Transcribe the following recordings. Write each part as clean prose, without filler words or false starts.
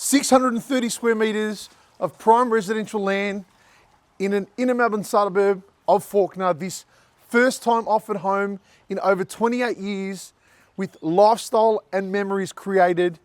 630 square metres of prime residential land in an inner Melbourne suburb of Fawkner. This first time offered home in over 28 years with lifestyle and memories created.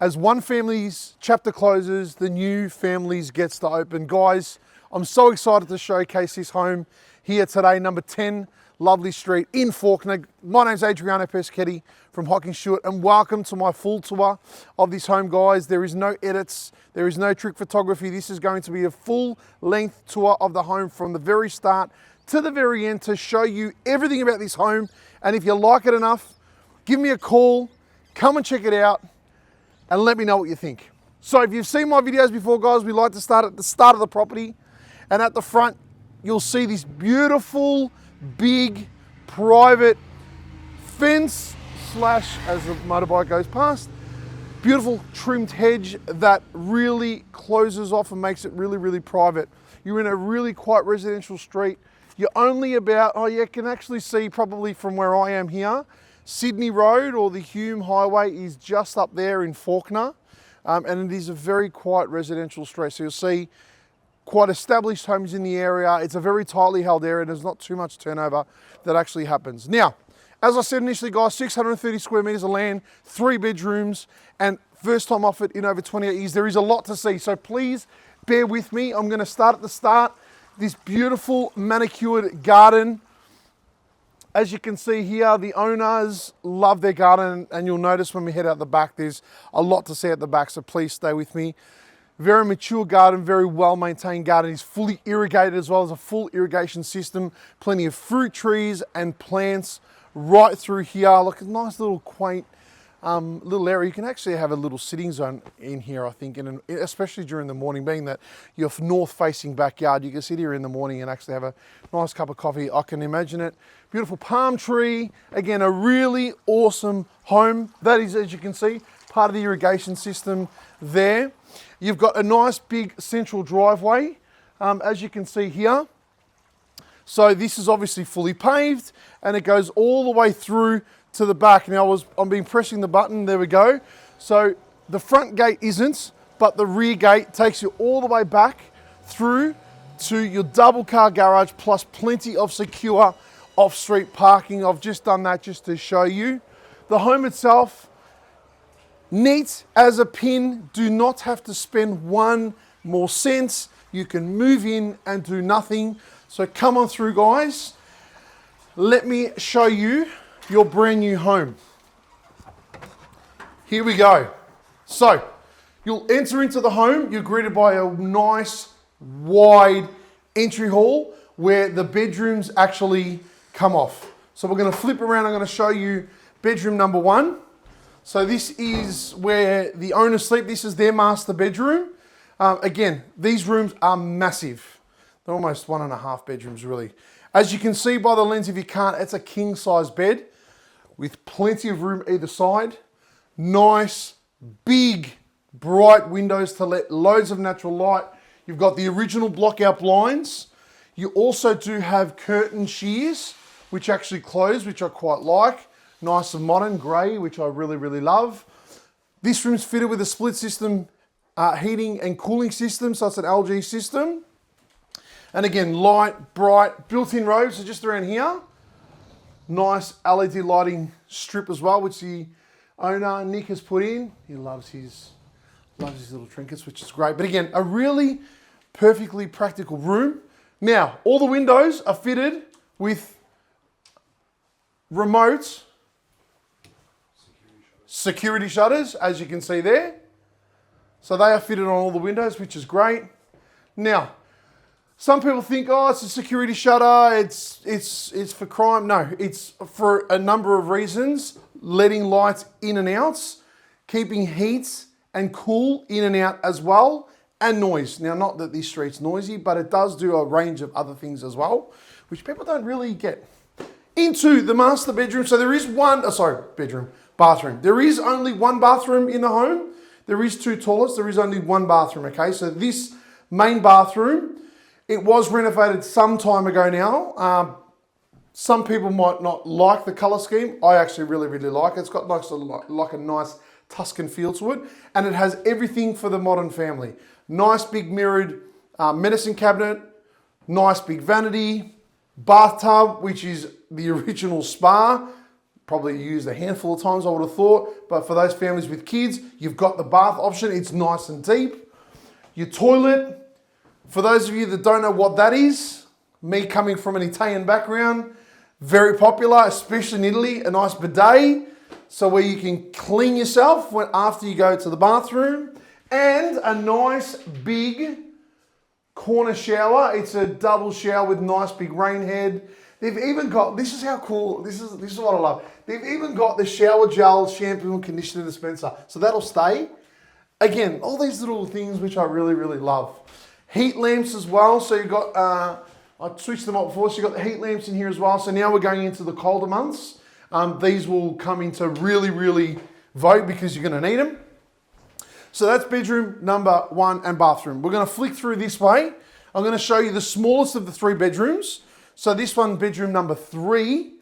As one family's chapter closes, the new family's gets to open. Guys, I'm so excited to showcase this home here today, number 10 Lovely Street in Fawkner. My name's Adriano Persichetti from Hocking Stewart, and welcome to my full tour of this home, guys. There is no edits, there is no trick photography. This is going to be a full length tour of the home from the very start to the very end to show you everything about this home. And if you like it enough, give me a call, come and check it out, and let me know what you think. So if you've seen my videos before, guys, we like to start at the start of the property, and at the front, you'll see this beautiful, big, private fence slash, as the motorbike goes past, beautiful trimmed hedge that really closes off and makes it really, really private. You're in a really quiet residential street. You're only about, you can actually see probably from where I am here, Sydney Road or the Hume Highway is just up there in Fawkner, and it is a very quiet residential street. So you'll see quite established homes in the area. It's a very tightly held area. There's not too much turnover that actually happens. Now, as I said initially, guys, 630 square metres of land, 3 bedrooms, and first time offered in over 28 years. There is a lot to see, so please bear with me. I'm going to start at the start. This beautiful manicured garden. As you can see here, the owners love their garden, and you'll notice when we head out the back, there's a lot to see at the back, so please stay with me. Very mature garden, very well-maintained garden. It's fully irrigated as well as a full irrigation system. Plenty of fruit trees and plants right through here. Look, a nice little quaint little area. You can actually have a little sitting zone in here, I think, and especially during the morning, being that your north-facing backyard, you can sit here in the morning and actually have a nice cup of coffee. I can imagine it. Beautiful palm tree. Again, a really awesome home. That is, as you can see, part of the irrigation system there. You've got a nice big central driveway, as you can see here. So this is obviously fully paved, and it goes all the way through to the back. Now I've been pressing the button, there we go. So the front gate isn't, but the rear gate takes you all the way back through to your double car garage, plus plenty of secure off-street parking. I've just done that just to show you. The home itself, neat as a pin. Do not have to spend one more cent. You can move in and do nothing. So come on through, guys. Let me show you your brand new home. Here we go. So you'll enter into the home. You're greeted by a nice wide entry hall where the bedrooms actually come off. So we're going to flip around. I'm going to show you bedroom number 1. So this is where the owners sleep. This is their master bedroom. Again, these rooms are massive. They're almost 1.5 bedrooms, really. As you can see by the lens, if you can't, it's a king size bed with plenty of room either side. Nice, big, bright windows to let loads of natural light. You've got the original block-out blinds. You also do have curtain shears, which actually close, which I quite like. Nice and modern, grey, which I really, really love. This room's fitted with a split system heating and cooling system, so it's an LG system. And again, light, bright, built-in robes, so just around here. Nice LED lighting strip as well, which the owner, Nick, has put in. He loves his little trinkets, which is great. But again, a really perfectly practical room. Now, all the windows are fitted with remote security shutters, as you can see there. So they are fitted on all the windows, which is great. Now, some people think, oh, it's a security shutter, it's for crime. No, it's for a number of reasons. Letting lights in and out, keeping heat and cool in and out as well, and noise. Now, not that this street's noisy, but it does do a range of other things as well, which people don't really get. Into the master bedroom. So there is bathroom. There is only one bathroom in the home. There is 2 toilets. There is only one bathroom, okay? So this main bathroom, it was renovated some time ago now. Some people might not like the colour scheme. I actually really, really like it. It's got like a nice Tuscan feel to it. And it has everything for the modern family. Nice big mirrored medicine cabinet, nice big vanity, bathtub, which is the original spa. Probably used a handful of times, I would have thought. But for those families with kids, you've got the bath option. It's nice and deep. Your toilet, for those of you that don't know what that is, me coming from an Italian background, very popular, especially in Italy, a nice bidet. So where you can clean yourself after you go to the bathroom. And a nice big corner shower. It's a double shower with nice big rain head. They've even got, this is how cool, this is what I love. They've even got the shower gel, shampoo and conditioner dispenser. So that'll stay. Again, all these little things which I really, really love. Heat lamps as well. So you've got, I switched them up before, so you've got the heat lamps in here as well. So now we're going into the colder months. These will come into really, really vogue because you're going to need them. So that's bedroom number 1 and bathroom. We're going to flick through this way. I'm going to show you the smallest of the 3 bedrooms. So this one, bedroom number 3.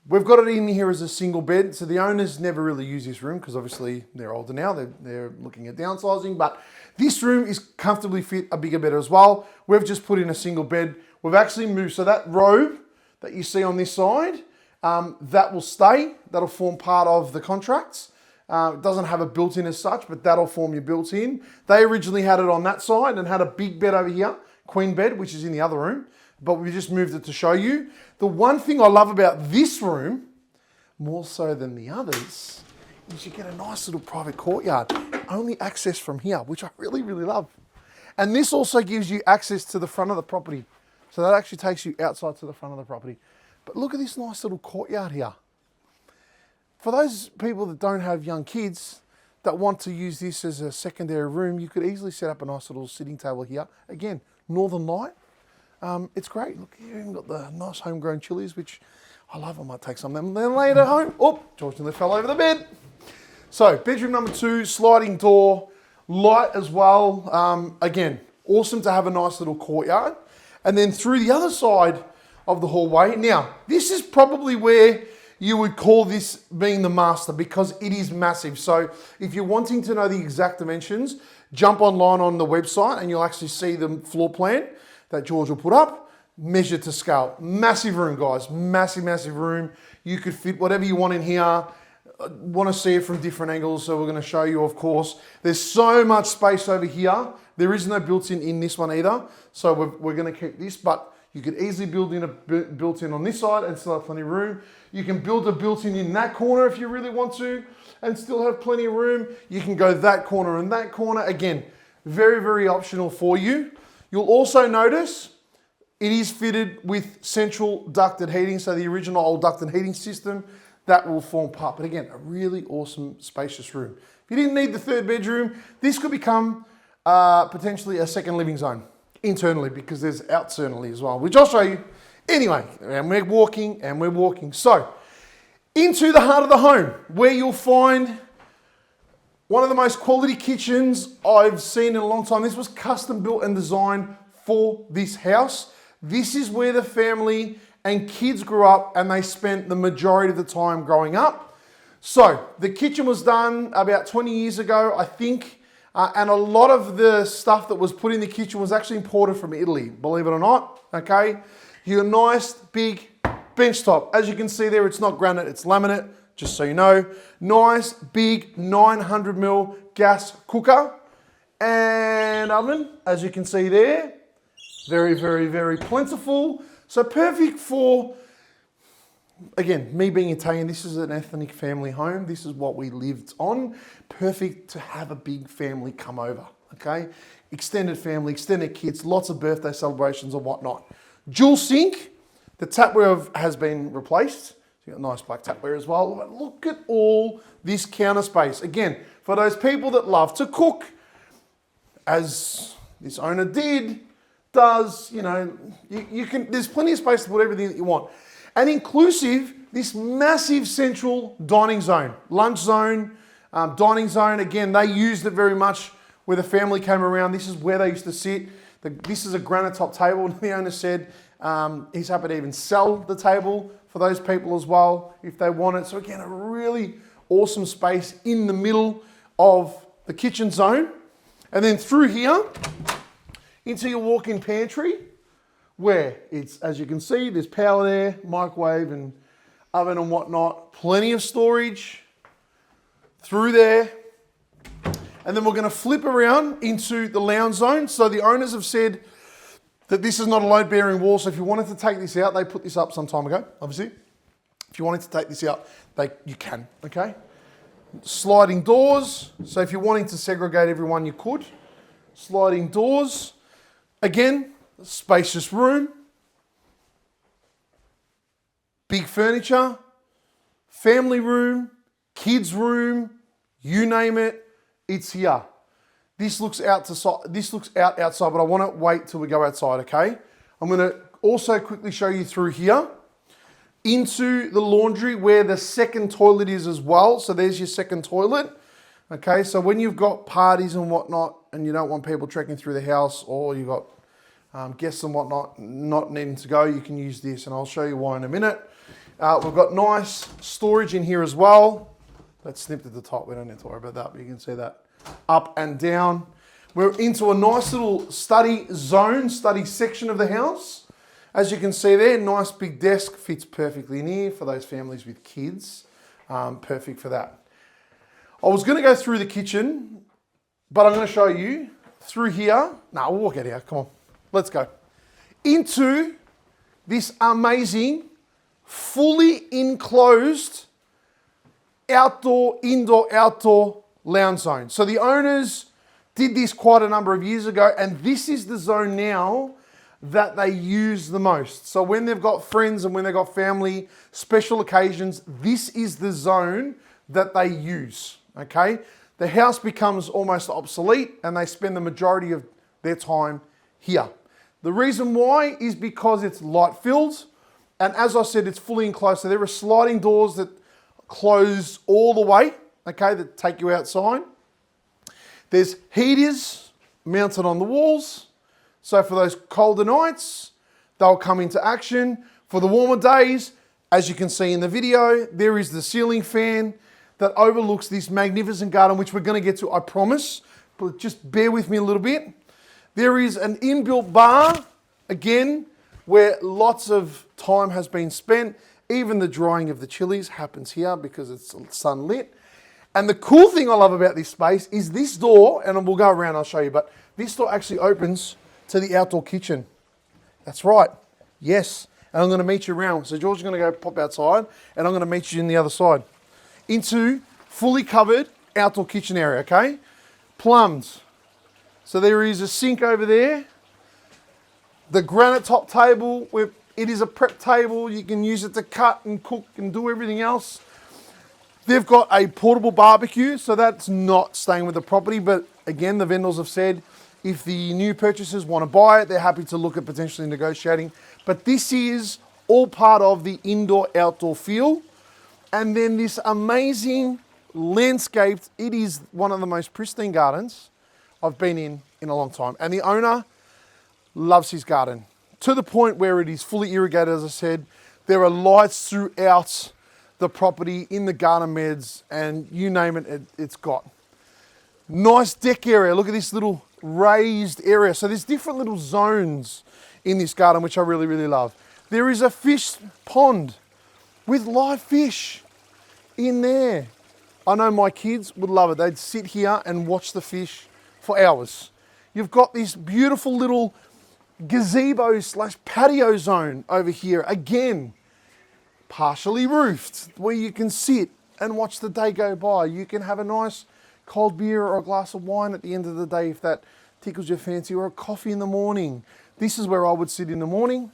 We've got it in here as a single bed. So the owners never really use this room because obviously they're older now. They're looking at downsizing. But this room is comfortably fit a bigger bed as well. We've just put in a single bed. We've actually moved. So that robe that you see on this side, that will stay. That'll form part of the contracts. It doesn't have a built-in as such, but that'll form your built-in. They originally had it on that side and had a big bed over here, queen bed, which is in the other room, but we just moved it to show you. The one thing I love about this room, more so than the others, is you get a nice little private courtyard. Only access from here, which I really, really love. And this also gives you access to the front of the property. So that actually takes you outside to the front of the property. But look at this nice little courtyard here. For those people that don't have young kids that want to use this as a secondary room, you could easily set up a nice little sitting table here. Again, Northern Light. It's great. Look, you even got the nice homegrown chilies, which I love. I might take some of them then later home. Oh, George nearly fell over the bed. So, bedroom number 2, sliding door, light as well. Again, awesome to have a nice little courtyard. And then through the other side of the hallway. Now, this is probably where you would call this being the master because it is massive. So if you're wanting to know the exact dimensions, jump online on the website and you'll actually see the floor plan that George will put up, measured to scale. Massive room, guys, massive, massive room. You could fit whatever you want in here. Want to see it from different angles, so we're going to show you, of course. There's so much space over here. There is no built-in in this one either, so we're going to keep this, but you could easily build in a built-in on this side and still have plenty of room. You can build a built-in in that corner if you really want to and still have plenty of room. You can go that corner and that corner. Again, very, very optional for you. You'll also notice it is fitted with central ducted heating. So the original old ducted heating system, that will form part. But again, a really awesome, spacious room. If you didn't need the 3rd bedroom, this could become potentially a second living zone internally because there's externally as well, which I'll show you. Anyway, and we're walking. So, into the heart of the home, where you'll find one of the most quality kitchens I've seen in a long time. This was custom built and designed for this house. This is where the family and kids grew up and they spent the majority of the time growing up. So, the kitchen was done about 20 years ago, I think, and a lot of the stuff that was put in the kitchen was actually imported from Italy, believe it or not, okay? Your nice big bench top. As you can see there, it's not granite, it's laminate, just so you know. Nice big 900mm gas cooker and oven, as you can see there. Very, very, very plentiful. So perfect for, again, me being Italian, this is an ethnic family home. This is what we lived on. Perfect to have a big family come over, okay? Extended family, extended kids, lots of birthday celebrations and whatnot. Dual sink, the tapware has been replaced. So you got nice black tapware as well. But look at all this counter space. Again, for those people that love to cook, as this owner does, you know, you can, there's plenty of space to put everything that you want. And inclusive, this massive central dining zone, lunch zone, dining zone. Again, they used it very much where the family came around. This is where they used to sit. This is a granite top table. The owner said he's happy to even sell the table for those people as well if they want it. So again, a really awesome space in the middle of the kitchen zone. And then through here into your walk-in pantry, where it's, as you can see, there's power there, microwave and oven and whatnot, plenty of storage through there. And then we're going to flip around into the lounge zone. So the owners have said that this is not a load-bearing wall. So if you wanted to take this out, they put this up some time ago, obviously. If you wanted to take this out, you can, okay? Sliding doors. So if you're wanting to segregate everyone, you could. Sliding doors. Again, spacious room. Big furniture. Family room. Kids room. You name it. It's here. This looks out outside, but I want to wait till we go outside, okay? I'm going to also quickly show you through here into the laundry where the second toilet is as well. So there's your second toilet, okay? So when you've got parties and whatnot and you don't want people trekking through the house, or you've got guests and whatnot not needing to go, you can use this, and I'll show you why in a minute. We've got nice storage in here as well. That's snipped at the top, we don't need to worry about that, but you can see that up and down. We're into a nice little study zone, study section of the house. As you can see there, nice big desk, fits perfectly in here for those families with kids. Perfect for that. I was going to go through the kitchen, but I'm going to show you through here. No, we'll walk out here, come on, let's go. Into this amazing, fully enclosed indoor, outdoor lounge zone. So the owners did this quite a number of years ago, and this is the zone now that they use the most. So when they've got friends and when they've got family, special occasions, this is the zone that they use, okay? The house becomes almost obsolete and they spend the majority of their time here. The reason why is because it's light filled, and as I said, it's fully enclosed. So there are sliding doors that close all the way, okay, that take you outside. There's heaters mounted on the walls. So for those colder nights, they'll come into action. For the warmer days, as you can see in the video, there is the ceiling fan that overlooks this magnificent garden, which we're going to get to, I promise. But just bear with me a little bit. There is an inbuilt bar, again, where lots of time has been spent. Even the drying of the chilies happens here because it's sunlit. And the cool thing I love about this space is this door, and we'll go around, I'll show you, but this door actually opens to the outdoor kitchen. That's right, yes. And I'm going to meet you around. So George is going to go pop outside, and I'm going to meet you in the other side. Into fully covered outdoor kitchen area, okay? Plumbed. So there is a sink over there. The granite top table, where it is a prep table. You can use it to cut and cook and do everything else. They've got a portable barbecue, so that's not staying with the property. But again, the vendors have said if the new purchasers want to buy it, they're happy to look at potentially negotiating. But this is all part of the indoor-outdoor feel. And then this amazing landscaped, it is one of the most pristine gardens I've been in a long time. And the owner loves his garden to the point where it is fully irrigated, as I said. There are lights throughout the property, in the garden beds, and you name it, it's got. Nice deck area. Look at this little raised area. So there's different little zones in this garden, which I really, really love. There is a fish pond with live fish in there. I know my kids would love it. They'd sit here and watch the fish for hours. You've got this beautiful little gazebo / patio zone over here. Again, partially roofed, where you can sit and watch the day go by. You can have a nice cold beer or a glass of wine at the end of the day if that tickles your fancy, or a coffee in the morning. This is where I would sit in the morning.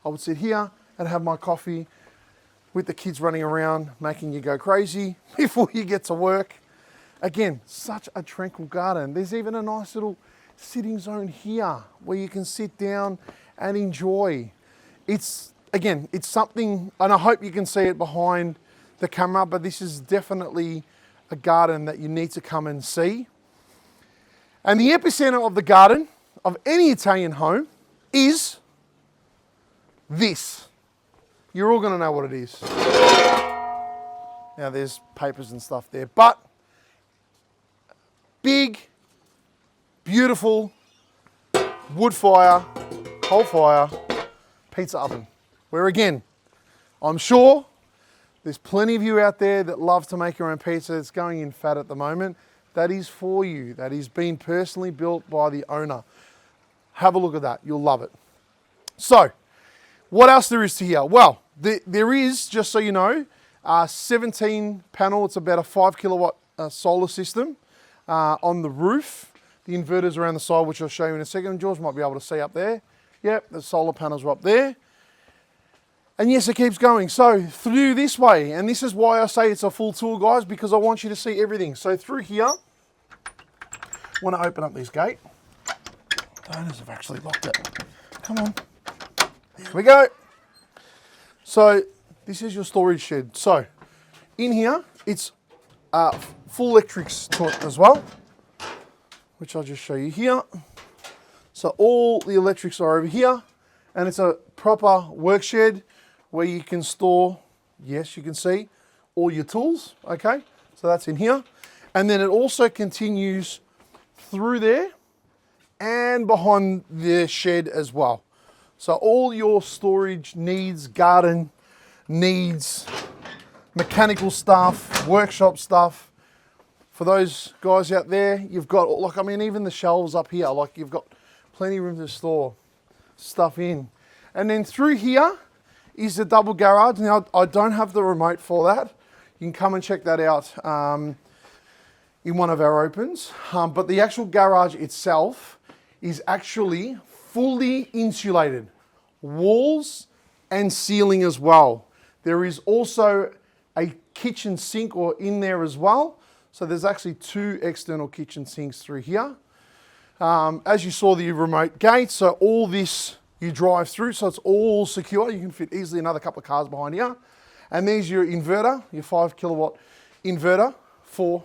I would sit here and have my coffee with the kids running around, making you go crazy before you get to work. Again, such a tranquil garden. There's even a nice little sitting zone here where you can sit down and enjoy. Again, it's something, and I hope you can see it behind the camera, but this is definitely a garden that you need to come and see. And the epicenter of the garden of any Italian home is this. You're all going to know what it is. Now there's papers and stuff there, but big, beautiful wood fire, coal fire, pizza oven. Where again, I'm sure there's plenty of you out there that love to make your own pizza. It's going in fat at the moment. That is for you. That is being personally built by the owner. Have a look at that. You'll love it. So, what else there is to here? Well, there is, just so you know, 17 panel. It's about a 5 kilowatt solar system on the roof. The inverters around the side, which I'll show you in a second. George might be able to see up there. Yep, the solar panels are up there. And yes, it keeps going. So through this way, and this is why I say it's a full tour, guys, because I want you to see everything. So through here, I want to open up this gate. The owners have actually locked it. Come on. There we go. So this is your storage shed. So in here, it's full electrics to it as well, which I'll just show you here. So all the electrics are over here, and it's a proper work shed where you can store, yes, you can see, all your tools, okay? So that's in here. And then it also continues through there and behind the shed as well. So all your storage needs, garden needs, mechanical stuff, workshop stuff. For those guys out there, you've got, like, I mean, even the shelves up here, like you've got plenty of room to store stuff in. And then through here is the double garage. Now, I don't have the remote for that. You can come and check that out in one of our opens. But the actual garage itself is actually fully insulated, walls and ceiling as well. There is also a kitchen sink in there as well. So there's actually 2 external kitchen sinks through here. As you saw, the remote gate, so all this you drive through, so it's all secure. You can fit easily another couple of cars behind here. And there's your inverter, your 5 kilowatt inverter for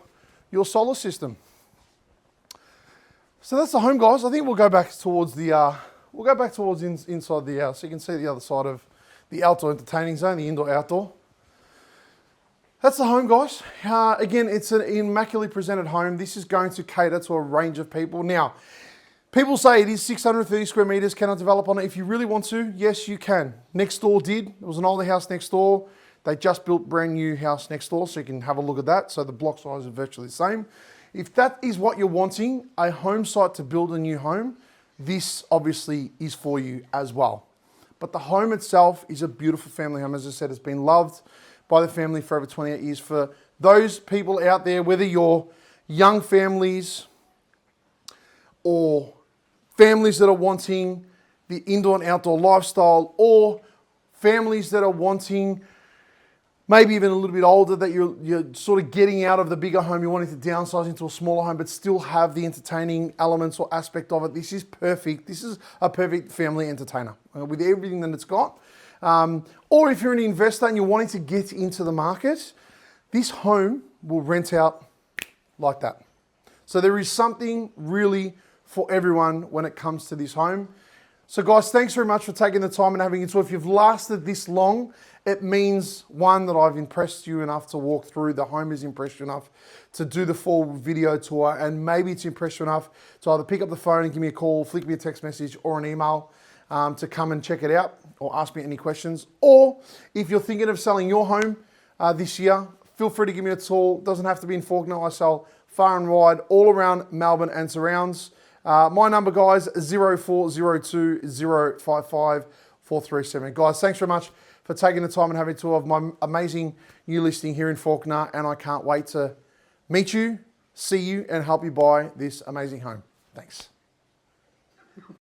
your solar system. So that's the home, guys. I think we'll go back towards the inside the house, so you can see the other side of the outdoor entertaining zone, the indoor-outdoor. That's the home, guys. Again, it's an immaculately presented home. This is going to cater to a range of people. Now, people say it is 630 square meters. Can I develop on it? If you really want to, yes, you can. Next door did. There was an older house next door. They just built brand new house next door, so you can have a look at that. So the block size is virtually the same. If that is what you're wanting, a home site to build a new home, this obviously is for you as well. But the home itself is a beautiful family home. As I said, it's been loved by the family for over 28 years. For those people out there, whether you're young families or families that are wanting the indoor and outdoor lifestyle, or families that are wanting maybe even a little bit older, that you're sort of getting out of the bigger home, you're wanting to downsize into a smaller home, but still have the entertaining elements or aspect of it. This is perfect. This is a perfect family entertainer with everything that it's got. Or if you're an investor and you're wanting to get into the market, this home will rent out like that. So there is something really for everyone when it comes to this home. So guys, thanks very much for taking the time and having a tour. If you've lasted this long, it means, one, that I've impressed you enough to walk through. The home has impressed you enough to do the full video tour, and maybe it's impressed you enough to either pick up the phone and give me a call, flick me a text message or an email to come and check it out or ask me any questions. Or if you're thinking of selling your home this year, feel free to give me a call. It doesn't have to be in Fawkner. I sell far and wide, all around Melbourne and surrounds. My number, guys, 0402 055 437. Guys, thanks very much for taking the time and having a tour of my amazing new listing here in Fawkner, and I can't wait to meet you, see you, and help you buy this amazing home. Thanks.